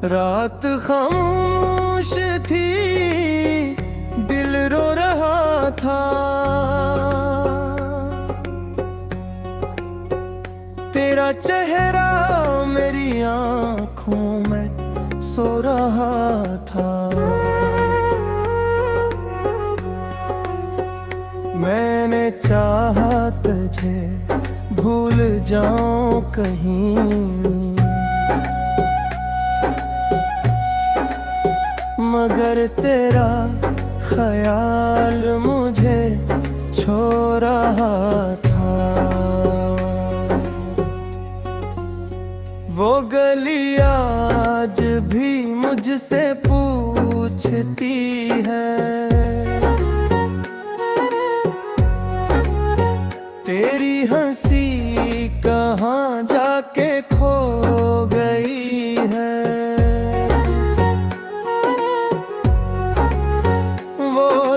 रात खामोश थी, दिल रो रहा था। तेरा चेहरा मेरी आंखों में सो रहा था। मैंने चाहा तुझे भूल जाऊं कहीं, मगर तेरा ख्याल मुझे छो रहा था। वो गली आज भी मुझसे पूछती है, तेरी हंसी कहाँ जाके खो गई है।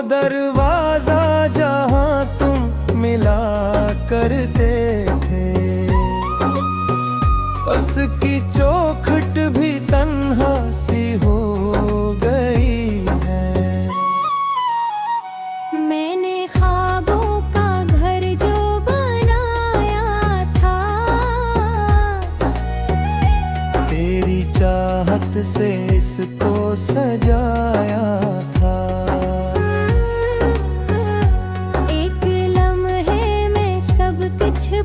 दरवाजा जहां तुम मिला करते थे, उसकी चौखट भी तन्हा सी हो गई है। मैंने ख्वाबों का घर जो बनाया था, तेरी चाहत से इसको सजाया था।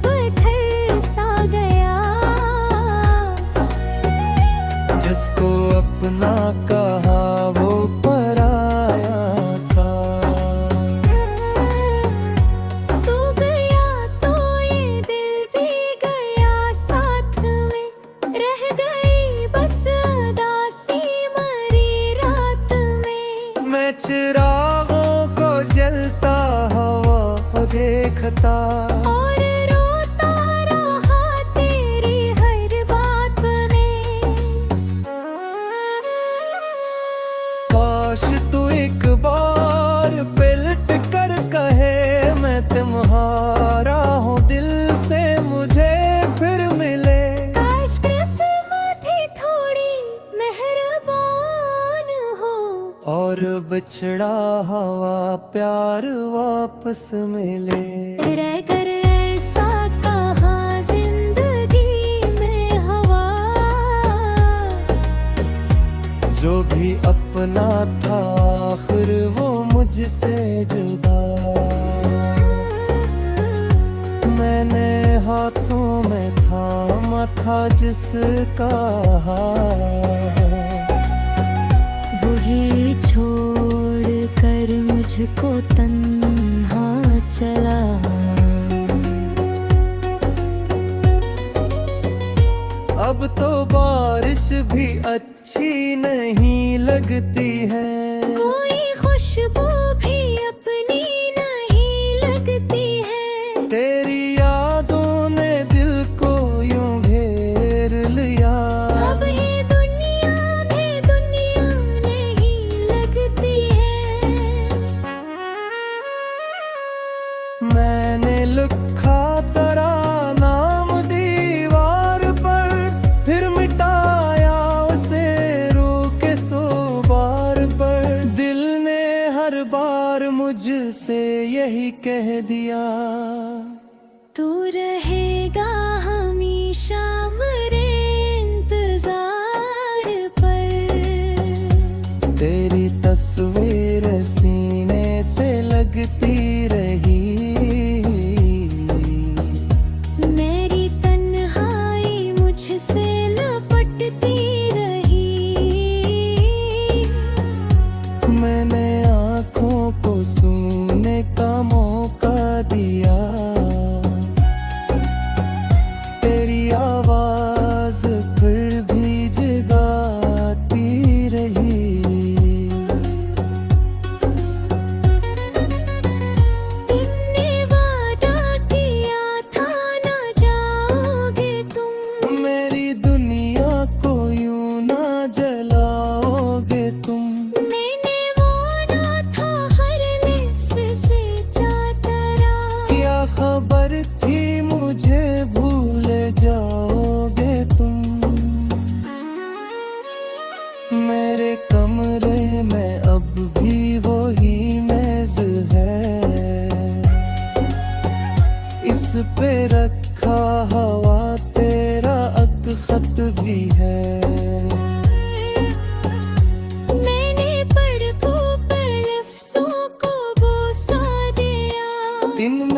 बिखर सा गया, जिसको अपना कहा वो पराया था। तू गया तो ये दिल भी गया साथ में, रह गई बस उदासी मरी रात में। मैं चिरागों को जलता हुआ देखता, काश तू एक बार पलट कर कहे मैं तुम्हारा हूँ, दिल से मुझे फिर मिले। काश किस्मत ही थोड़ी मेहरबान हो, और बिछड़ा हुआ प्यार वापस मिले। रह कर ऐसा कहाँ जिंदगी में हवा, जो भी अपना था आखिर वो मुझसे जुदा। मैंने हाथों में थामा था जिसका हाथ, वही छोड़ कर मुझको तन्हा चला। अब तो बारिश भी अच्छी नहीं लगती है, कोई खुशबू भी अपनी नहीं लगती है। तेरी यादों ने दिल को यूं घेर लिया, अब ये दुनिया नहीं लगती है। मैंने लिखा तेरा नाम दीवार पर, फिर मिटाया उसे रो के 100 बार पर। दिल ने हर बार मुझसे यही कह दिया, तू रहेगा हमेशा मेरे इंतजार पर। तेरी तस्वीर सीने से लगती रही, मेरी तन्हाई मुझसे लपटती रही। मैंने आँखों को सूने का मौका दिया, तेरी आवाज फिर भी जगाती रही।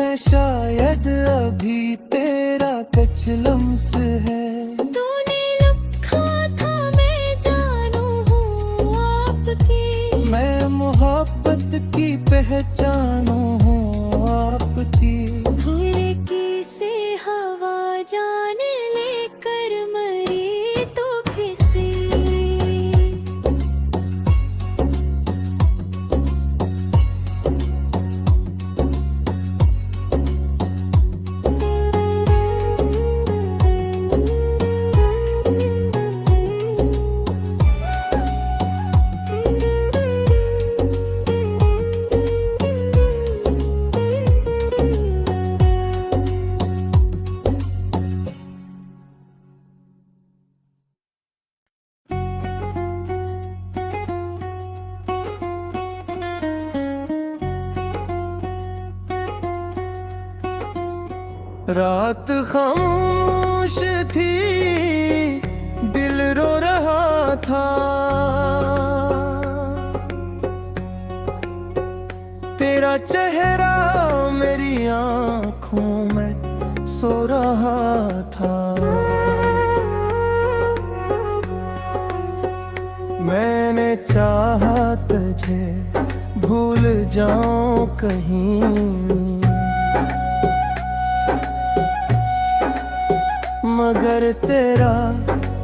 मैं शायद अभी तेरा कुछ लम्स है। तूने लिखा था मैं जानू हूँ आपकी, मैं मोहब्बत की पहचानू हूँ आपकी। भूरे की से हवा जान लेकर मरी तो किसी। रात खामोश थी, दिल रो रहा था। तेरा चेहरा मेरी आंखों में सो रहा था। मैंने चाहा तुझे भूल जाऊं कहीं, मगर तेरा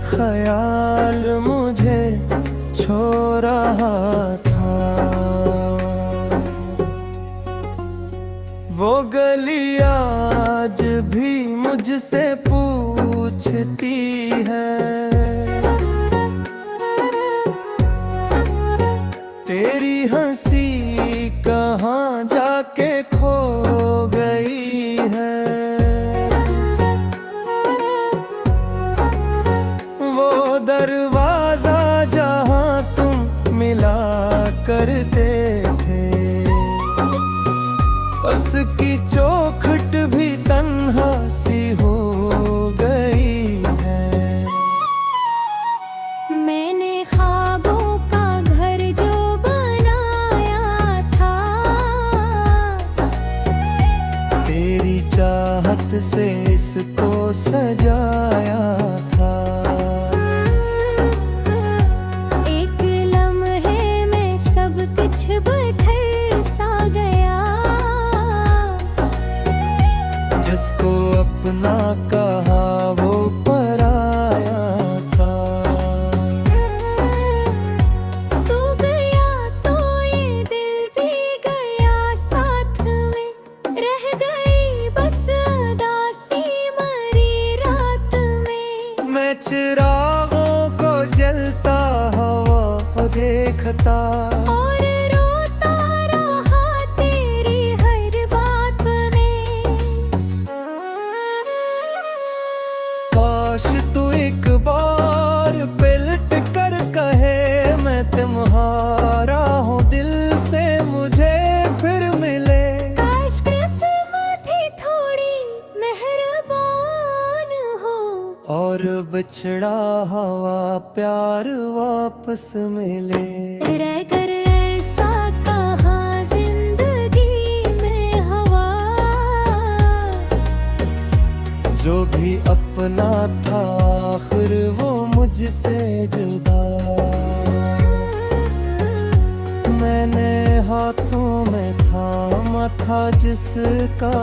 ख्याल मुझे छो रहा था। वो गली आज भी मुझसे पूछती है, तेरी हंसी कहाँ जाके खो गई है। दरवाजा जहां तुम मिला करते थे, उसकी चौखट भी तन्हा सी हो गई है। मैंने ख्वाबों का घर जो बनाया था, तेरी चाहत से इसको सजाया था। बिखर सा गया, जिसको अपना कहा वो पराया था। तू गया तो ये दिल भी गया साथ में, रह गई बस उदासी मरी रात में। मैं चिरागों को जलता हुआ देखता, तू एक बार पलट कर कहे मैं तुम्हारा हूँ, दिल से मुझे फिर मिले। काश किस्मत ही थोड़ी मेहरबान हो, और बिछड़ा हुआ प्यार वापस मिले। रह कर ऐसा कहाँ जिंदगी में हवा, जो भी अपना था आखिर वो मुझसे जुदा। मैंने हाथों में थामा था जिसका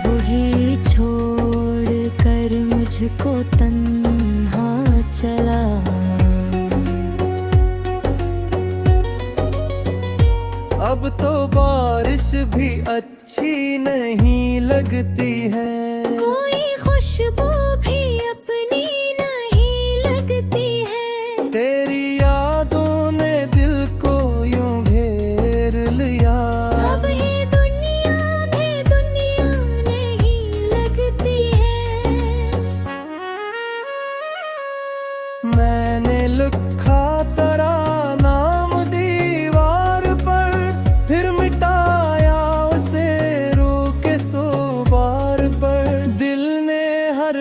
वही छोड़ कर मुझको तन्हा चला। अब तो बारिश भी अच्छी नहीं लगती है, कोई खुशबू भी अपनी नहीं लगती है। तेरी यादों ने दिल को यूं घेर लिया। अब ये दुनिया नहीं लगती है। मैंने लिखा तेरा नाम दीवार पर, फिर मिटाया उसे रो के 100 बार पर। दिल ने हर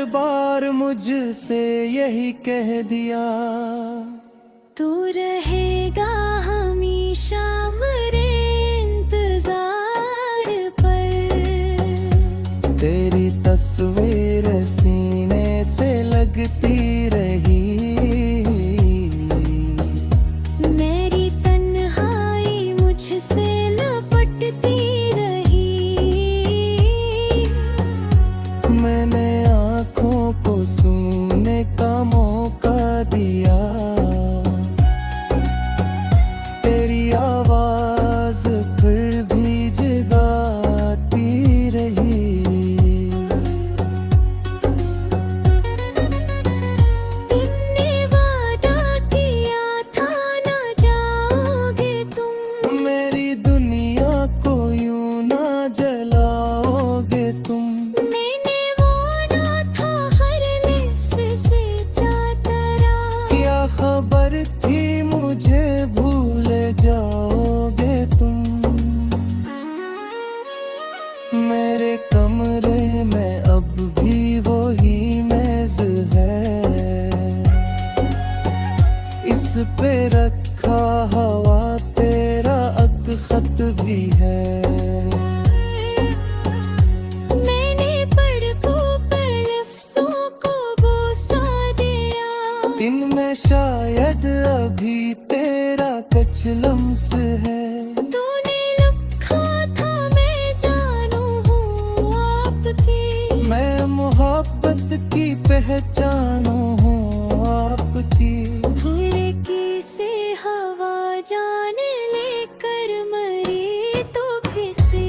लम्स है। तूने लिखा था मैं जानू हूँ आपकी, मैं मोहब्बत की पहचानू हूँ आपकी। खिड़की से हवा जाने लेकर मरी तो किसी।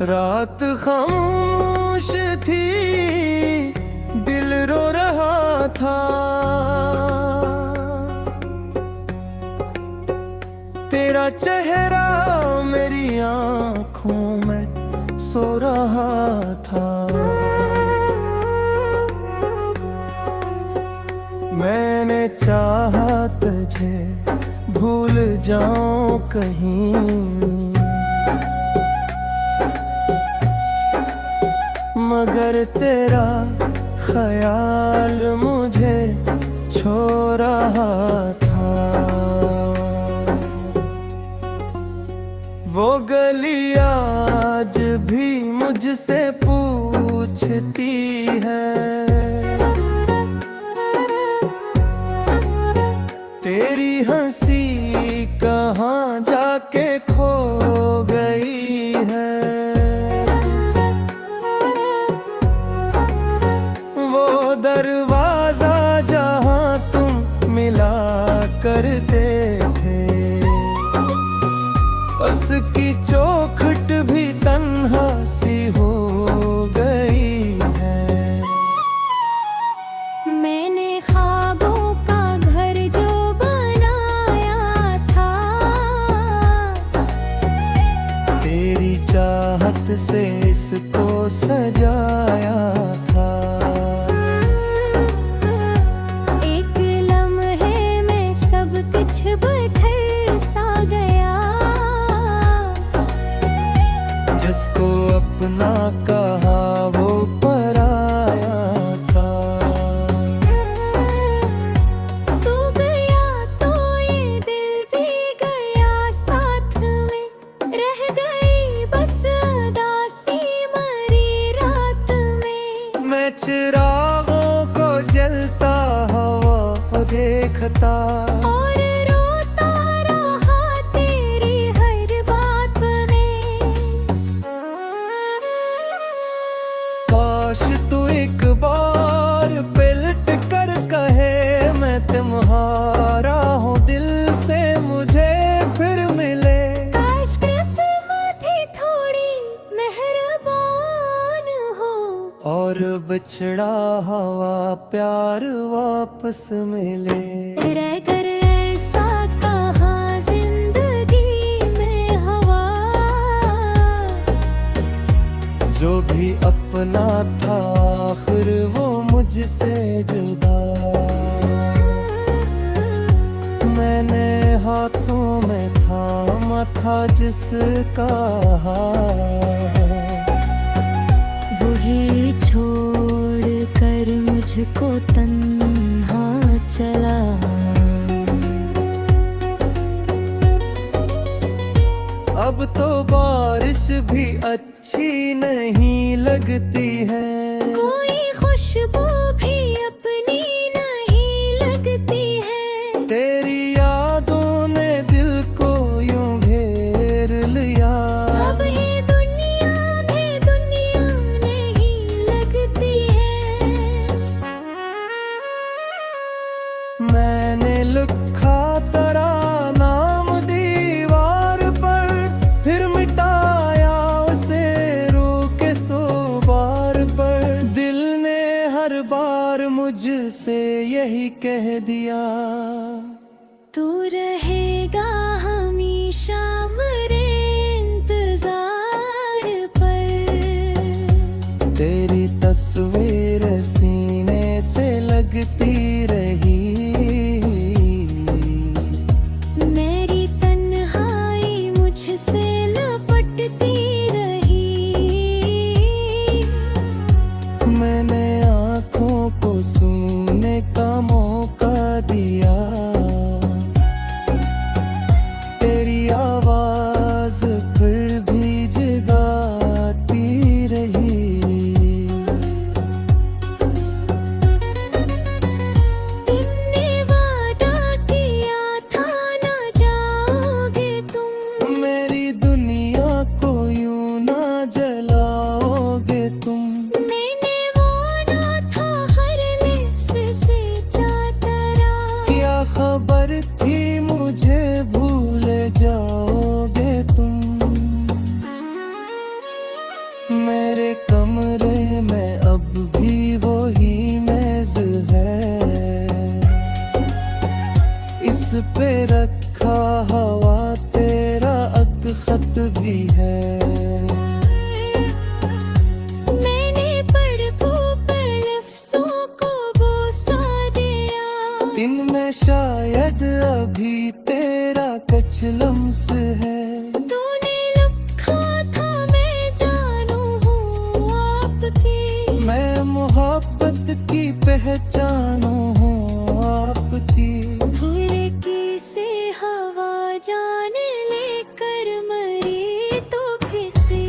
रात खामोश थी, दिल रो रहा था। तेरा चेहरा मेरी आंखों में सो रहा था। मैंने चाहा तुझे भूल जाऊं कहीं, मगर तेरा ख्याल मुझे छो रहा था। वो गली आज भी मुझसे पूछती है, तेरी हंसी कहाँ जाके खो गई है। दरवाजा जहां तुम मिला करते थे, उसकी चौखट भी तन्हा सी हो गई है। मैंने ख्वाबों का घर जो बनाया था, तेरी चाहत से इसको सजाया था। कुछ बिखर सा गया, जिसको अपना कहा वो पराया था। तू गया तो ये दिल भी गया साथ में, रह गई बस उदासी मरी रात में। मैं चिरागों को जलता हुआ देखता, और रोता रहा तेरी हर बात में। काश तू एक बार पलट कर कहे मैं तुम्हारा हूँ, दिल से मुझे फिर मिले। काश किस्मत ही थोड़ी मेहरबान हो, और बिछड़ा हुआ प्यार वापस मिले। रह कर ऐसा कहाँ जिंदगी में हवा, जो भी अपना था आखिर वो मुझसे जुदा। मैंने हाथों में थामा था जिसका हाथ, वही छोड़ कर मुझको तन्हा चला। अब तो बारिश भी अच्छी नहीं लगती है, कोई खुशबू भी अपनी नहीं लगती है। तेरी यादों ने दिल को यूं घेर लिया। अब ये दुनिया नहीं लगती है। मैंने लिखा तेरा नाम दीवार पर, फिर मिटाया उसे रो के 100 बार पर। दिल ने हर बार मुझसे यही कह दिया, तू रहेगा हमेशा मेरे इंतजार पर। तस्वीर सीने से लगती रही। मेरी तन्हाई मुझसे लपटती रही। मैंने आँखों को सूने का मौका दिया। तेरी आवाज फिर भी जगाती रही। तुमने वादा किया था ना जाओगे तुम। मेरी दुनिया को यूं ना जलाओगे तुम। मैंने वो ना था हर लिप्स से चातरा। क्या खबर थी मुझे भूल जाओगे तुम। मेरे कमरे में अब भी वही मेज है। इस पे रखा हवा तेरा अखत भी है। मैंने पड़पों पर लफ्ज़ों को बोसा दिया। दिन में शायद अभी तेरा कुछ लम्स है। तूने लिखा था मैं जानू हूँ आपकी। मैं मोहब्बत की पहचानू हूँ आपकी। फुरकी से हवा जान लेकर मरी तो किसी।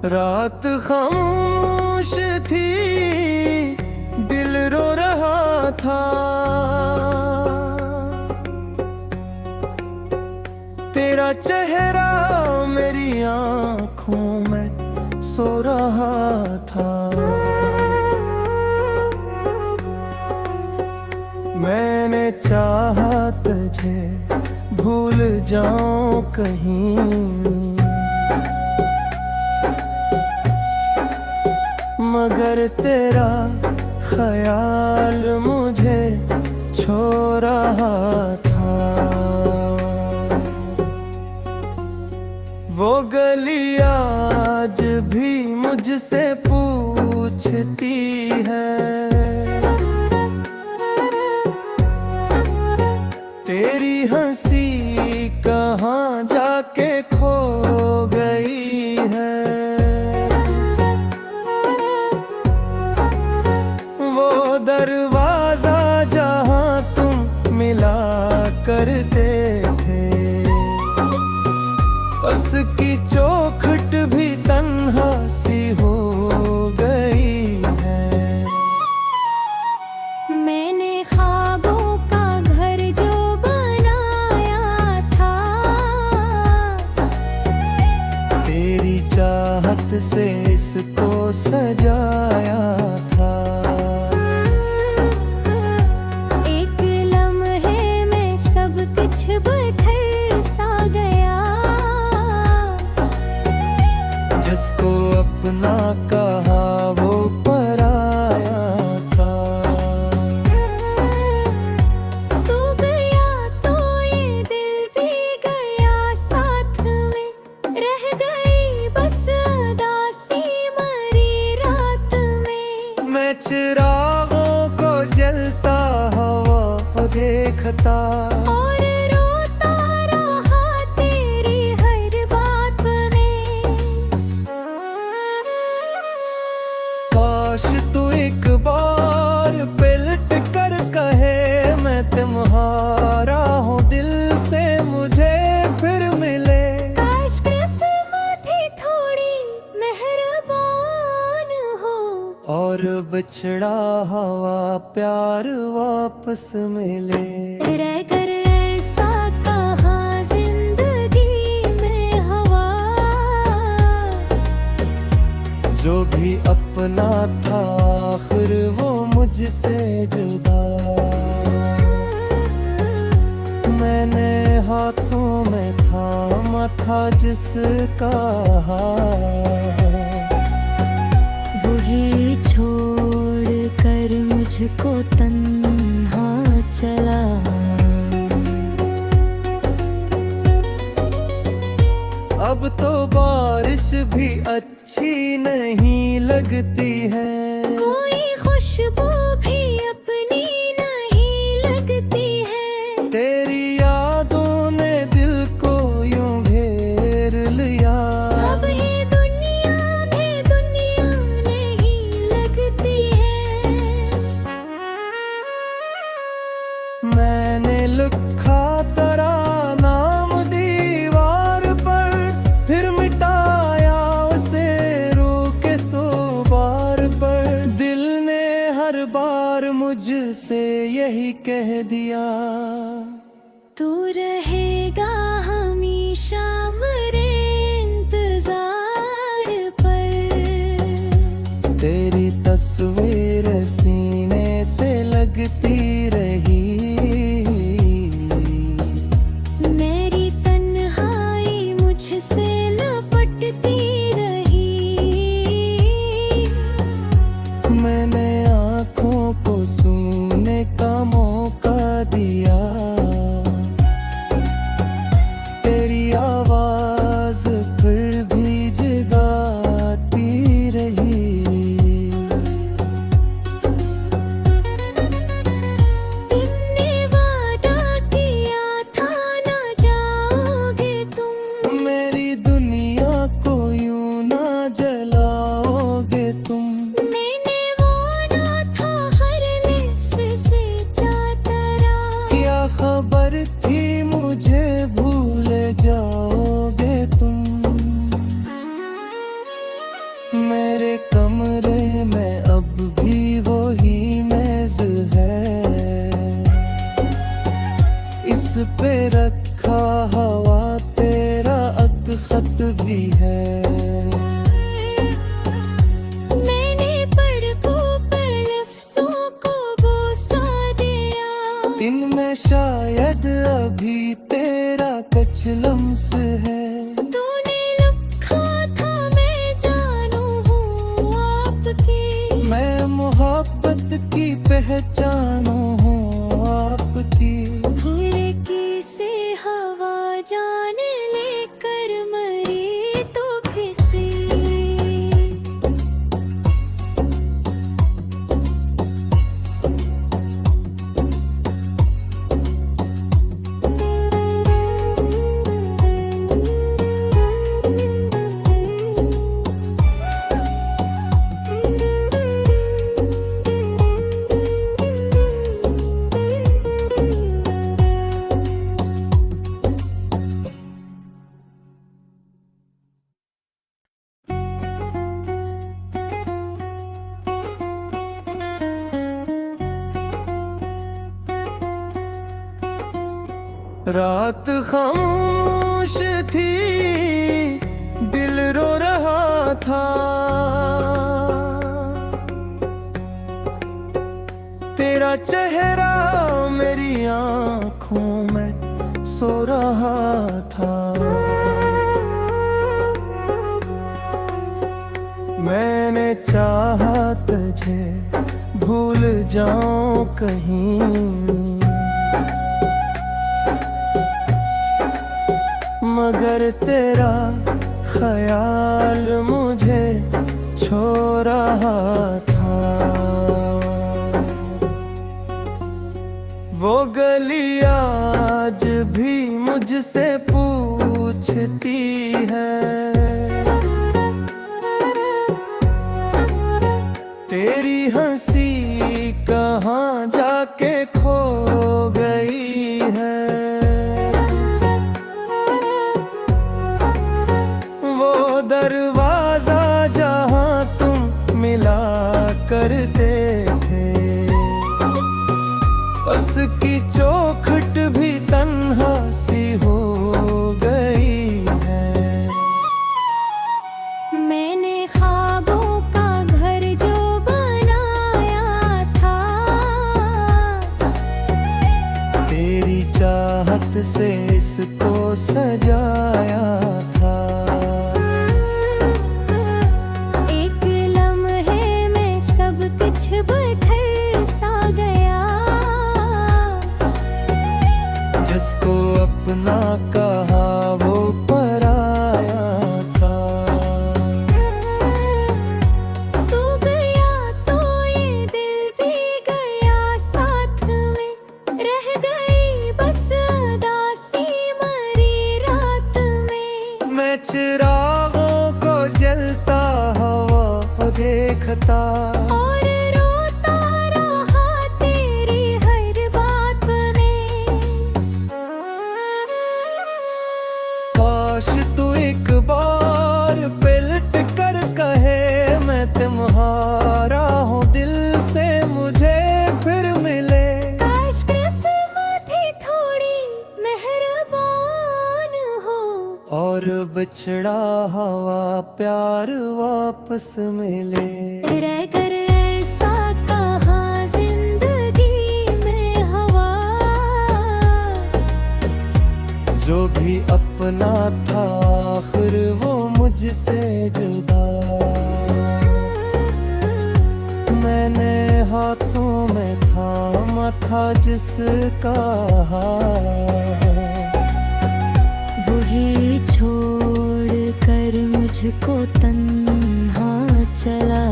रात खामोश थी, दिल रो रहा था। तेरा चेहरा मेरी आँखों में सो रहा था। मैंने चाहा तुझे भूल जाऊं कहीं, मगर तेरा ख्याल मुझे छो रहा था। वो गली आज भी मुझसे पूछती है, तेरी हंसी कहाँ जाके खो गई है। वो दरवाजा जहाँ तुम मिला करते थे, उसकी चौखट भी तन्हा सी हो गई है। मैंने ख्वाबों का घर जो बनाया था, तेरी चाहत से इसको सजाया था। एक लम्हे में सब कुछ बिखर सा गया। जिसको अपना कहा वो पराया था। तू गया तो ये दिल भी गया साथ में, रह गई बस उदासी मरी रात में। मैं चिरागों को जलता हुआ देखता, और रोता रहा तेरी हर बात में। काश तू एक बार पलट कर कहे मैं तुम्हारा हूँ, दिल से मुझे फिर मिले। काश किस्मत ही थोड़ी मेहरबान हो, और बिछड़ा हुआ प्यार वापस मिले। रह कर अपना था आखिर वो मुझसे जुदा। मैंने हाथों में थामा था जिसका हाथ, वही छोड़ कर मुझको तन्हा चला। अब तो बारिश भी अच्छी नहीं लगती है, कोई खुशबू भी अपनी नहीं लगती है। तेरी यादों ने दिल को यूं घेर लिया। अब ये दुनिया में दुनिया नहीं लगती है। मैंने लिखा तेरा नाम दीवार पर, फिर मिटाया उसे रो के 100 बार पर। दिल ने हर बार मुझसे यही कह दिया, तू रहेगा हमेशा मेरे इंतजार पर। तेरी तस्वीर सीने से लगती रही। मेरी तन्हाई मुझसे लपटती रही। मैंने आँखों को सूने का मौका दिया। तेरी आवाज फिर भी जगाती रही। तुमने वादा किया था ना जाओगे तुम, मेरी दुनिया को यूं ना जलाओगे तुम। मैंने वो ना था हर लिप्स से चाहता। क्या खबर थी मुझे भूल जाओगे तुम। मेरे कमरे में अब भी वही मेज है, इस पे रखा हवा तेरा खत भी है। मैंने पर लफ्ज़ों को बोसा दिया। इनमें शायद अभी तेरा कुछ लम्स है। तूने लिखा था मैं जानू हूँ आपकी, मैं मोहब्बत की पहचानू हूँ आपकी। भूरे की से हवा जान लेकर मरी तो किसी। रात खामोश थी, दिल रो रहा था। तेरा चेहरा मेरी आँखों में सो रहा था। मैंने चाहा तुझे भूल जाऊं कहीं, मगर तेरा ख्याल मुझे छो रहा था। वो गली आज भी मुझसे पूछती है, तेरी हंसी कहाँ जाके खो गई है। वो दरवाजा जहाँ तुम मिला करते थे, उसकी चौखट भी तन्हा सी हो गई है। तेरी चाहत से इसको सजाया था। एक लम्हे में सब कुछ बिखर सा गया। जिसको अपना कहा वो पराया था। तू गया तो ये दिल भी गया साथ में, रह गई बस उदासी मरी रात में। मैं चिरागों को जलता हवा को देखता, और रोता रहा तेरी हर बात में। काश तू एक बार पलट कर कहे मैं तुम्हारा हूँ, दिल से मुझे फिर मिले। काश किस्मत ही थोड़ी मेहरबान हो, और बिछड़ा हुआ प्यार वापस मिले। रह कर ऐसा कहाँ जिंदगी में हवा। जो भी अपना था आखिर वो मुझसे जुदा। मैंने हाथों में थामा था जिसका हाथ, वही छोड़ कर मुझको तन्हा चला।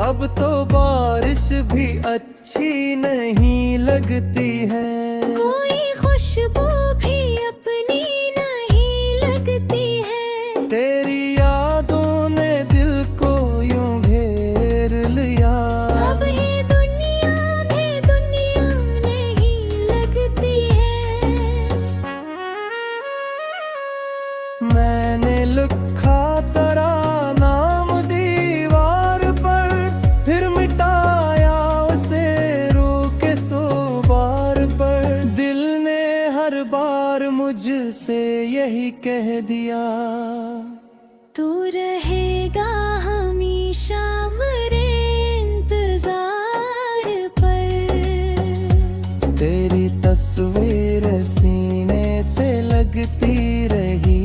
अब तो बारिश भी अच्छी नहीं लगती है। कोई खुशबू भी अपनी नहीं लगती है। तेरी यादों ने दिल को यूं घेर लिया। अब ये दुनिया नहीं लगती है। मैंने लिखा तेरा नाम दीवार पर, फिर मिटाया उसे रो के 100 बार पर। दिल ने हर बार मुझसे यही कह दिया, तू रहेगा हमेशा मेरे इंतजार पर। तेरी तस्वीर सीने से लगती रही।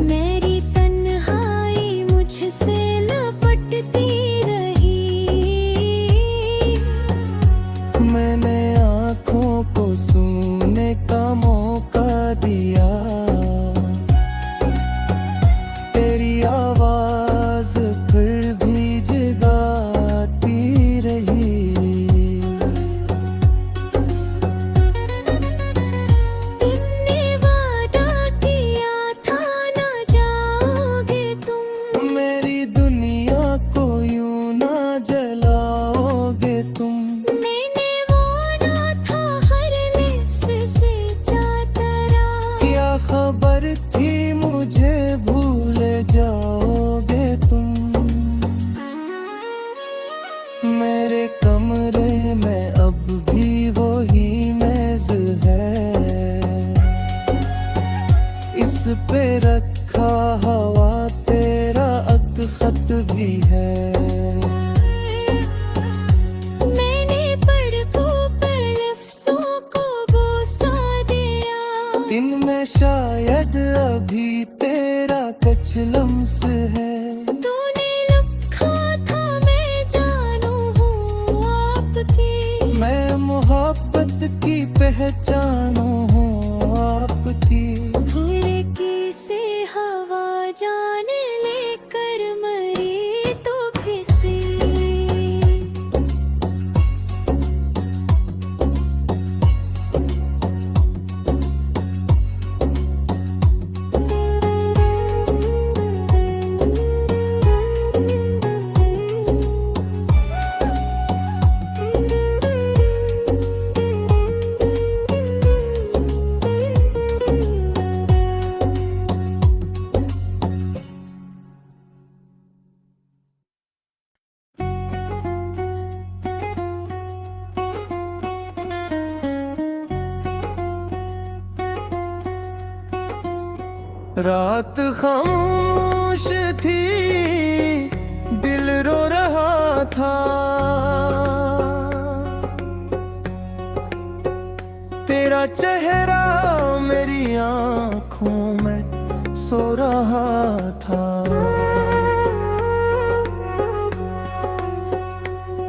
मेरी तन्हाई मुझसे लपटती रही। मैंने आँखों को सूने का मौका दिया। तेरी आवाज फिर भी जगाती रही। तुमने वादा किया था ना जाओगे तुम। मेरी दुनिया को यूं ना जलाओगे तुम। मैंने वादा था हर लिप्स से चाहता रहा। क्या खबर थी मुझे भूल जाओगे तुम। मेरे कमरे में अब भी वही मेज है, इस पे रखा हवा तेरा अक खत भी है। मैंने पलकों पर लफ्ज़ों को बोसा दिया। इनमें शायद अभी तेरा कुछ लम्स है। तूने लिखा था मैं जानू हूँ आपकी। मैं मोहब्बत की पहचानू हूँ आपकी। भूरे की से हवा जान लेकर मरी तो किसी। रात खामोश थी, दिल रो था। तेरा चेहरा मेरी आंखों में सो रहा था।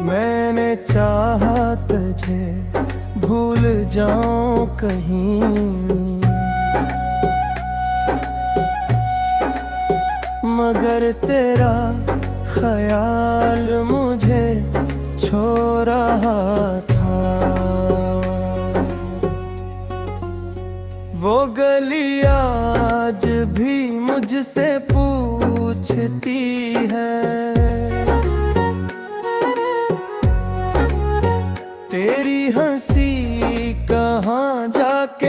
मैंने चाहा तुझे भूल जाऊं कहीं, मगर तेरा ख्याल मुझे छो रहा था। वो गली आज भी मुझसे पूछती है, तेरी हंसी कहाँ जाके